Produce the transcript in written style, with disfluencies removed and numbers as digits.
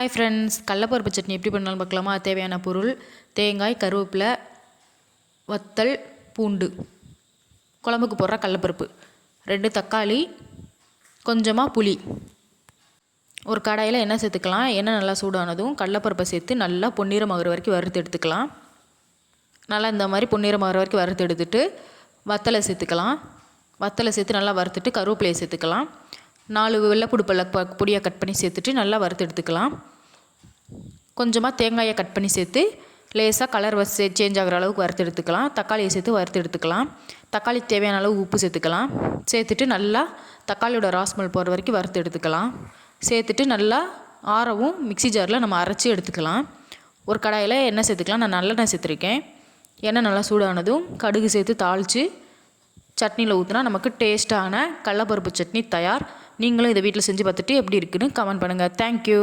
Hi friends, கடலப்பருப்பு சட்னி எப்படி பண்ணாலும் பார்க்கலாமா? தேவையான பொருள்: தேங்காய், கருவேப்பிலை, வத்தல், பூண்டு, குழம்புக்கு போடுற கடலப்பருப்பு, 2 தக்காளி, கொஞ்சமாக புளி. ஒரு கடாயில் எண்ணெய் சேர்த்துக்கலாம். எண்ணெய் நல்லா சூடானதும் கடலப்பருப்பை சேர்த்து நல்லா பொன்னிறமாகிற வரைக்கும் வறுத்து எடுத்துக்கலாம். நல்லா இந்த மாதிரி பொன்னிறமாகிற வரைக்கும் வறுத்து எடுத்துட்டு வத்தலை சேர்த்துக்கலாம். வத்தலை சேர்த்து நல்லா வறுத்துட்டு கருவேப்பிலையை சேர்த்துக்கலாம். 4 வெள்ளைப்பூடு பொடியாக கட் பண்ணி சேர்த்துட்டு நல்லா வறுத்து எடுத்துக்கலாம். கொஞ்சமாக தேங்காயை கட் பண்ணி சேர்த்து லேசாக கலர் சேஞ்ச் ஆகிற அளவுக்கு வறுத்து எடுத்துக்கலாம். தக்காளியை சேர்த்து வறுத்து எடுத்துக்கலாம். தக்காளி தேவையான அளவு உப்பு சேர்த்துக்கலாம். சேர்த்துட்டு நல்லா தக்காளியோட ராஸ்மல் போகிற வரைக்கும் வறுத்து எடுத்துக்கலாம். சேர்த்துட்டு நல்லா ஆறவும் மிக்ஸி ஜாரில் நம்ம அரைச்சி எடுத்துக்கலாம். ஒரு கடாயில் எண்ணெய் சேர்த்துக்கலாம். நான் நல்லெண்ணெய் சேர்த்துருக்கேன். எண்ணெய் நல்லா சூடானதும் கடுகு சேர்த்து தாளித்து சட்னியில் ஊற்றினா நமக்கு டேஸ்ட்டான கடலப்பருப்பு சட்னி தயார். நீங்களும் இதை வீட்டில் செஞ்சு பார்த்துட்டு எப்படி இருக்குன்னு கமெண்ட் பண்ணுங்கள். தேங்க்யூ.